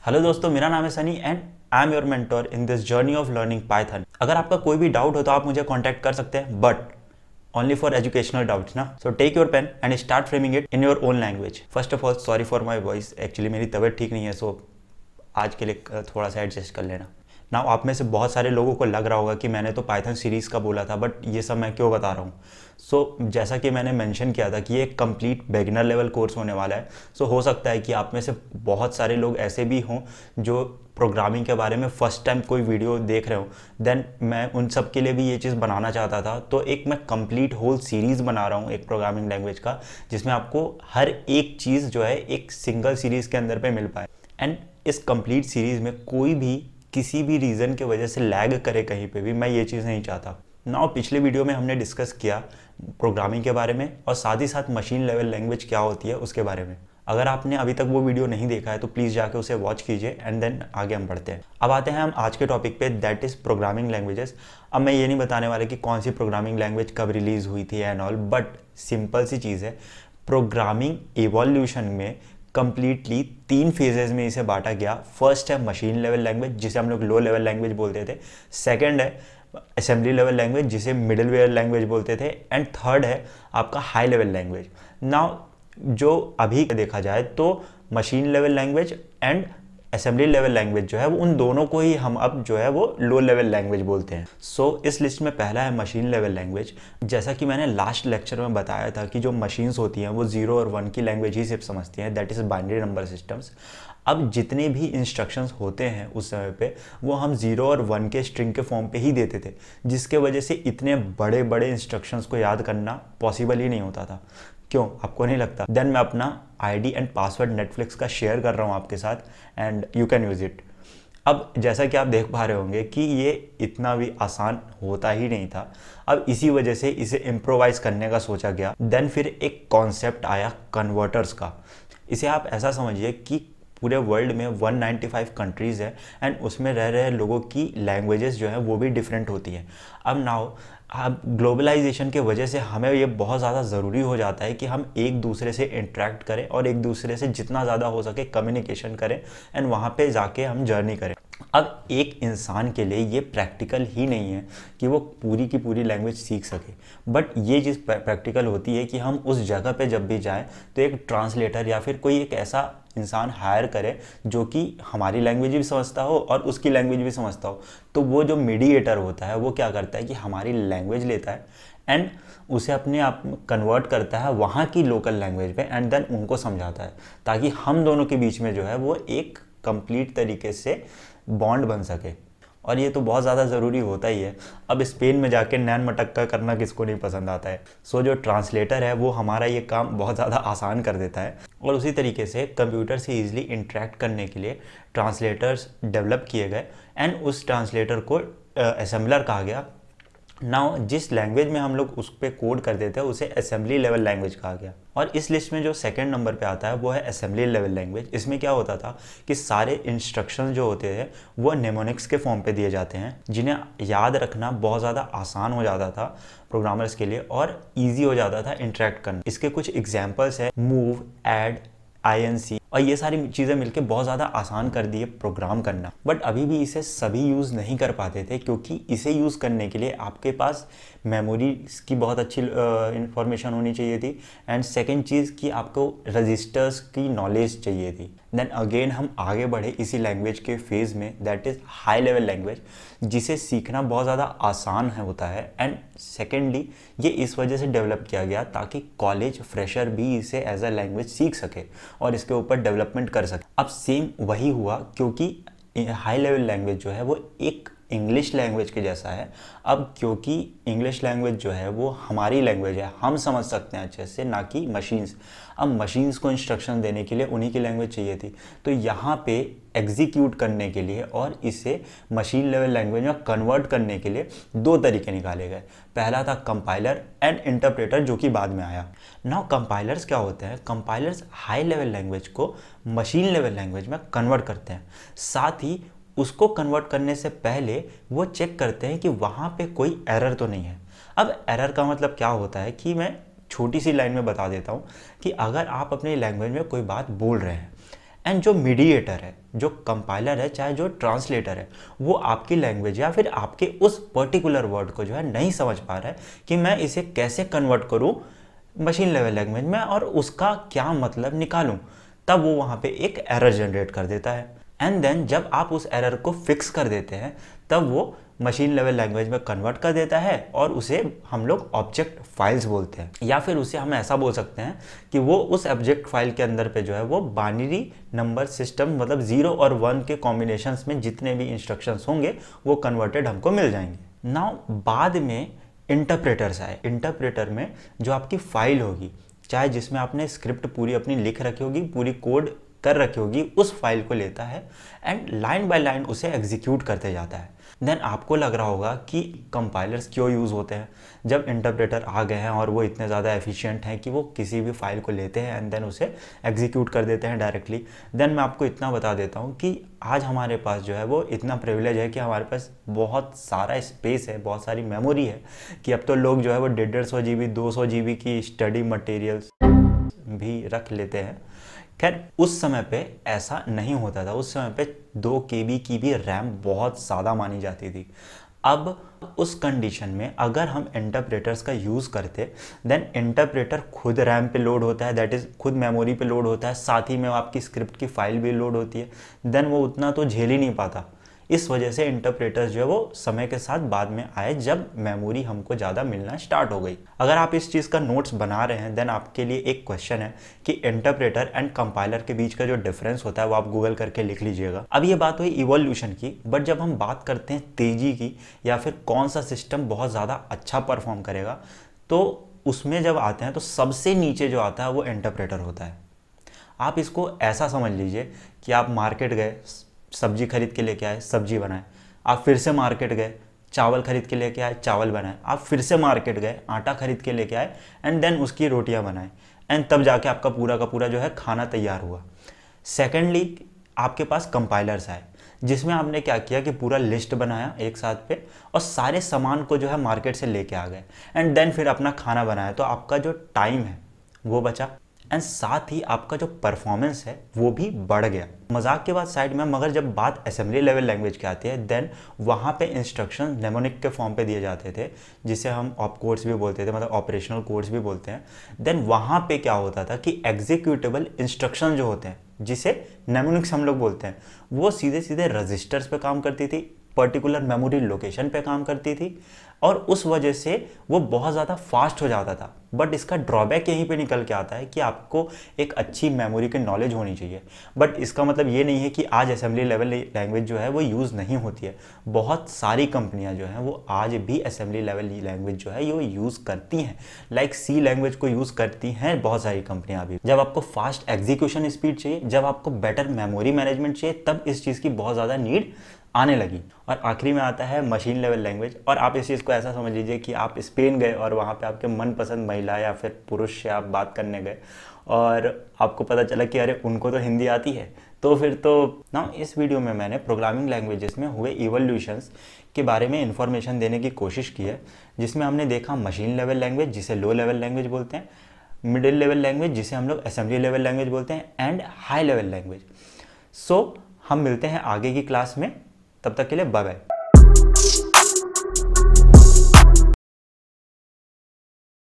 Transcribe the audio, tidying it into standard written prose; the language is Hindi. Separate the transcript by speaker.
Speaker 1: हेलो दोस्तों, मेरा नाम है Sunny and I am your mentor in this journey of learning Python. अगर आपका कोई भी डाउट हो तो आप मुझे कांटेक्ट कर सकते हैं, but only for educational doubts ना। So take your pen and start framing it in your own language. First of all sorry for my voice, actually मेरी तबीयत ठीक नहीं है, सो आज के लिए थोड़ा सा एडजस्ट कर लेना। नाउ आप में से बहुत सारे लोगों को लग रहा होगा कि मैंने तो पाइथन सीरीज़ का बोला था, बट ये सब मैं क्यों बता रहा हूँ। सो जैसा कि मैंने मेंशन किया था कि ये एक कंप्लीट बिगिनर लेवल कोर्स होने वाला है। सो हो सकता है कि आप में से बहुत सारे लोग ऐसे भी हों जो प्रोग्रामिंग के बारे में फ़र्स्ट टाइम कोई वीडियो देख रहे हो। देन मैं उन सब के लिए भी ये चीज़ बनाना चाहता था, तो एक मैं कंप्लीट होल सीरीज़ बना रहा हूँ एक प्रोग्रामिंग लैंग्वेज का, जिसमें आपको हर एक चीज़ जो है एक सिंगल सीरीज़ के अंदर पे मिल पाए। एंड इस कंप्लीट सीरीज़ में कोई भी किसी भी रीज़न की वजह से लैग करे कहीं पे भी, मैं ये चीज़ नहीं चाहता। नाउ पिछले वीडियो में हमने डिस्कस किया प्रोग्रामिंग के बारे में और साथ ही साथ मशीन लेवल लैंग्वेज क्या होती है उसके बारे में। अगर आपने अभी तक वो वीडियो नहीं देखा है तो प्लीज़ जाके उसे वॉच कीजिए एंड देन आगे हम बढ़ते हैं। अब आते हैं हम आज के टॉपिक पे, दैट इज़ प्रोग्रामिंग लैंग्वेजेस। अब मैं ये नहीं बताने वाला कि कौन सी प्रोग्रामिंग लैंग्वेज कब रिलीज़ हुई थी एंड ऑल, बट सिंपल सी चीज़ है। प्रोग्रामिंग एवोल्यूशन में कंप्लीटली 3 फेजेस में इसे बांटा गया। फर्स्ट है मशीन लेवल लैंग्वेज, जिसे हम लोग लो लेवल लैंग्वेज बोलते थे। सेकंड है असेंबली लेवल लैंग्वेज, जिसे मिडिलवेयर लैंग्वेज बोलते थे। एंड थर्ड है आपका हाई लेवल लैंग्वेज। नाउ जो अभी देखा जाए तो machine level language and assembly level language जो है वो, उन दोनों को ही हम अब जो है वो लो लेवल लैंग्वेज बोलते हैं। सो इस लिस्ट में पहला है मशीन लेवल लैंग्वेज। जैसा कि मैंने लास्ट लेक्चर में बताया था कि जो मशीन्स होती हैं वो 0 और 1 की लैंग्वेज ही सिर्फ समझती हैं, that is binary number systems. अब जितने भी इंस्ट्रक्शंस होते हैं उस समय पे वो हम 0 और 1 के स्ट्रिंग के फॉर्म पे ही देते थे, जिसके वजह से इतने बड़े बड़े इंस्ट्रक्शंस को याद करना पॉसिबल ही नहीं होता था। क्यों, आपको नहीं लगता? देन मैं अपना आईडी एंड पासवर्ड नेटफ्लिक्स का शेयर कर रहा हूँ आपके साथ and you can use it. अब जैसा कि आप देख पा रहे होंगे कि ये इतना भी आसान होता ही नहीं था। अब इसी वजह से इसे इम्प्रोवाइज करने का सोचा गया। देन फिर एक कॉन्सेप्ट आया कन्वर्टर्स का। इसे आप ऐसा समझिए कि पूरे वर्ल्ड में 195 कंट्रीज़ है एंड उसमें रह रहे लोगों की लैंग्वेजेस जो है वो भी डिफरेंट होती हैं। अब नाउ अब ग्लोबलाइजेशन के वजह से हमें ये बहुत ज़्यादा ज़रूरी हो जाता है कि हम एक दूसरे से इंटरेक्ट करें और एक दूसरे से जितना ज़्यादा हो सके कम्युनिकेशन करें एंड वहाँ पे जाके हम जर्नी करें। अब एक इंसान के लिए ये प्रैक्टिकल ही नहीं है कि वो पूरी की पूरी लैंग्वेज सीख सके, बट ये चीज़ प्रैक्टिकल होती है कि हम उस जगह पे जब भी जाएं तो एक ट्रांसलेटर या फिर कोई एक ऐसा इंसान हायर करे जो कि हमारी लैंग्वेज भी समझता हो और उसकी लैंग्वेज भी समझता हो। तो वो जो मीडिएटर होता है वो क्या करता है कि हमारी लैंग्वेज लेता है एंड उसे अपने आप कन्वर्ट करता है वहाँ की लोकल लैंग्वेज पे एंड देन उनको समझाता है, ताकि हम दोनों के बीच में जो है वो एक कंप्लीट तरीके से बॉन्ड बन सके। और ये तो बहुत ज़्यादा ज़रूरी होता ही है। अब स्पेन में जाके नैन मटक्का करना किसको नहीं पसंद आता है। सो जो ट्रांसलेटर है वो हमारा ये काम बहुत ज़्यादा आसान कर देता है। और उसी तरीके से कंप्यूटर से ईजिली इंटरेक्ट करने के लिए ट्रांसलेटर्स डेवलप किए गए एंड उस ट्रांसलेटर को असेंबलर कहा गया। नाउ जिस लैंग्वेज में हम लोग उस पर कोड कर देते हैं उसे असेंबली लेवल लैंग्वेज कहा गया। और इस लिस्ट में जो सेकंड नंबर पे आता है वो है असेंबली लेवल लैंग्वेज। इसमें क्या होता था कि सारे इंस्ट्रक्शंस जो होते थे वो नेमोनिक्स के फॉर्म पे दिए जाते हैं, जिन्हें याद रखना बहुत ज़्यादा आसान हो जाता था प्रोग्रामर्स के लिए और ईजी हो जाता था इंटरेक्ट करना। इसके कुछ एग्जाम्पल्स है मूव, ऐड, INC, और ये सारी चीज़ें मिलके बहुत ज़्यादा आसान कर दिए प्रोग्राम करना। बट अभी भी इसे सभी यूज़ नहीं कर पाते थे, क्योंकि इसे यूज़ करने के लिए आपके पास मेमोरी की बहुत अच्छी इंफॉर्मेशन होनी चाहिए थी एंड सेकंड चीज़ कि आपको रजिस्टर्स की नॉलेज चाहिए थी। देन अगेन हम आगे बढ़े इसी लैंग्वेज के फेज़ में, that is high level language, जिसे सीखना बहुत ज़्यादा आसान है होता है। एंड सेकेंडली ये इस वजह से डेवलप किया गया ताकि कॉलेज फ्रेशर भी इसे एज अ लैंग्वेज सीख सके और इसके ऊपर डेवलपमेंट कर सके। अब सेम वही हुआ, क्योंकि हाई लेवल लैंग्वेज जो है वो एक इंग्लिश लैंग्वेज के जैसा है। अब क्योंकि इंग्लिश लैंग्वेज जो है वो हमारी लैंग्वेज है, हम समझ सकते हैं अच्छे से, ना कि मशीन्स। अब मशीन्स को इंस्ट्रक्शन देने के लिए उन्हीं की लैंग्वेज चाहिए थी, तो यहाँ पे एग्जीक्यूट करने के लिए और इसे मशीन लेवल लैंग्वेज में कन्वर्ट करने के लिए 2 तरीके निकाले गए। पहला था कंपाइलर एंड इंटरप्रेटर, जो कि बाद में आया। नाउ कंपाइलर्स क्या होते हैं? कंपाइलर्स हाई लेवल लैंग्वेज को मशीन लेवल लैंग्वेज में कन्वर्ट करते हैं, साथ ही उसको कन्वर्ट करने से पहले वो चेक करते हैं कि वहाँ पे कोई एरर तो नहीं है। अब एरर का मतलब क्या होता है कि मैं छोटी सी लाइन में बता देता हूँ कि अगर आप अपनी लैंग्वेज में कोई बात बोल रहे हैं एंड जो मीडिएटर है, जो कंपाइलर है, चाहे जो ट्रांसलेटर है, वो आपकी लैंग्वेज या फिर आपके उस पर्टिकुलर वर्ड को जो है नहीं समझ पा रहा है कि मैं इसे कैसे कन्वर्ट करूं मशीन लेवल लैंग्वेज में और उसका क्या मतलब निकालूं, तब वो वहां पे एक एरर जनरेट कर देता है। एंड देन जब आप उस एरर को फिक्स कर देते हैं तब वो मशीन लेवल लैंग्वेज में कन्वर्ट कर देता है और उसे हम लोग ऑब्जेक्ट फाइल्स बोलते हैं, या फिर उसे हम ऐसा बोल सकते हैं कि वो उस ऑब्जेक्ट फाइल के अंदर पे जो है वो बाइनरी नंबर सिस्टम, मतलब 0 और 1 के कॉम्बिनेशंस में जितने भी इंस्ट्रक्शंस होंगे वो कन्वर्टेड हमको मिल जाएंगे। नाउ बाद में इंटरप्रेटर्स आए। इंटरप्रेटर में जो आपकी फाइल होगी, चाहे जिसमें आपने स्क्रिप्ट पूरी अपनी लिख रखी होगी, पूरी कोड कर रखी होगी, उस फाइल को लेता है एंड लाइन बाय लाइन उसे एग्जीक्यूट करते जाता है। देन आपको लग रहा होगा कि कंपाइलर्स क्यों यूज़ होते हैं। जब इंटरप्रेटर आ गए हैं और वो इतने ज़्यादा एफिशिएंट हैं कि वो किसी भी फाइल को लेते हैं एंड देन उसे एग्जीक्यूट कर देते हैं डायरेक्टली। देन मैं आपको इतना बता देता हूँ कि आज हमारे पास जो है वो इतना प्रिविलेज है कि हमारे पास बहुत सारा स्पेस है, बहुत सारी मेमोरी है कि अब तो लोग जो है वो 150 GB 200 GB की स्टडी मटेरियल्स भी रख लेते हैं। खैर उस समय पे ऐसा नहीं होता था, उस समय पे 2 KB की भी रैम बहुत ज़्यादा मानी जाती थी। अब उस कंडीशन में अगर हम इंटरप्रेटर्स का यूज़ करते, देन इंटरप्रेटर खुद रैम पे लोड होता है, दैट इज़ खुद मेमोरी पे लोड होता है, साथ ही में आपकी स्क्रिप्ट की फाइल भी लोड होती है। देन वो उतना तो झेल ही नहीं पाता। इस वजह से इंटरप्रेटर्स जो है वो समय के साथ बाद में आए जब मेमोरी हमको ज़्यादा मिलना स्टार्ट हो गई। अगर आप इस चीज़ का नोट्स बना रहे हैं देन आपके लिए एक क्वेश्चन है कि इंटरप्रेटर एंड कंपाइलर के बीच का जो डिफरेंस होता है वो आप गूगल करके लिख लीजिएगा। अब ये बात हुई इवोल्यूशन की, बट जब हम बात करते हैं तेजी की या फिर कौन सा सिस्टम बहुत ज़्यादा अच्छा परफॉर्म करेगा, तो उसमें जब आते हैं तो सबसे नीचे जो आता है वो इंटरप्रेटर होता है। आप इसको ऐसा समझ लीजिए कि आप मार्केट गए, सब्जी खरीद के लेके आए, सब्जी बनाए, आप फिर से मार्केट गए, चावल खरीद के लेके आए, चावल बनाए, आप फिर से मार्केट गए, आटा खरीद के लेके आए एंड देन उसकी रोटियां बनाए एंड तब जाके आपका पूरा का पूरा जो है खाना तैयार हुआ। सेकेंडली आपके पास कंपाइलर्स आए जिसमें आपने क्या किया कि पूरा लिस्ट बनाया एक साथ पे और सारे सामान को जो है मार्केट से लेके आ गए एंड देन फिर अपना खाना बनाया, तो आपका जो टाइम है वो बचा एंड साथ ही आपका जो परफॉर्मेंस है वो भी बढ़ गया। मजाक के बाद साइड में, मगर जब बात असेंबली लेवल लैंग्वेज की आती है देन वहाँ पे इंस्ट्रक्शन नेमोनिक के फॉर्म पे दिए जाते थे, जिसे हम ऑप कोड्स भी बोलते थे, मतलब ऑपरेशनल कोड्स भी बोलते हैं। देन वहाँ पे क्या होता था कि एग्जीक्यूटेबल इंस्ट्रक्शन जो होते हैं, जिसे नेमोनिक्स हम लोग बोलते हैं, वो सीधे सीधे रजिस्टर्स पे काम करती थी, पर्टिकुलर मेमोरी लोकेशन पे काम करती थी और उस वजह से वो बहुत ज़्यादा फास्ट हो जाता था। बट इसका ड्रॉबैक यहीं पे निकल के आता है कि आपको एक अच्छी मेमोरी की नॉलेज होनी चाहिए। बट इसका मतलब ये नहीं है कि आज असेंबली लेवल लैंग्वेज जो है वो यूज़ नहीं होती है। बहुत सारी कंपनियां जो हैं वो आज भी असेंबली लेवल लैंग्वेज जो है ये यूज़ करती हैं, लाइक सी लैंग्वेज को यूज़ करती हैं बहुत सारी कंपनियां भी। जब आपको फास्ट एग्जीक्यूशन स्पीड चाहिए, जब आपको बेटर मेमोरी मैनेजमेंट चाहिए, तब इस चीज़ की बहुत ज़्यादा नीड आने लगी। और आखिरी में आता है मशीन लेवल लैंग्वेज। और आप इस चीज़ को ऐसा समझ लीजिए कि आप स्पेन गए और वहाँ पे आपके मनपसंद महिला या फिर पुरुष से आप बात करने गए और आपको पता चला कि अरे उनको तो हिंदी आती है। तो फिर तो ना, इस वीडियो में मैंने प्रोग्रामिंग लैंग्वेजेस में हुए इवोल्यूशंस के बारे में इंफॉर्मेशन देने की कोशिश की है, जिसमें हमने देखा मशीन लेवल लैंग्वेज जिसे लो लेवल लैंग्वेज बोलते हैं, मिडिल लेवल लैंग्वेज जिसे हम लोग असेंबली लेवल लैंग्वेज बोलते हैं एंड हाई लेवल लैंग्वेज। सो हम मिलते हैं आगे की क्लास में, तब तक के लिए बाय बाय।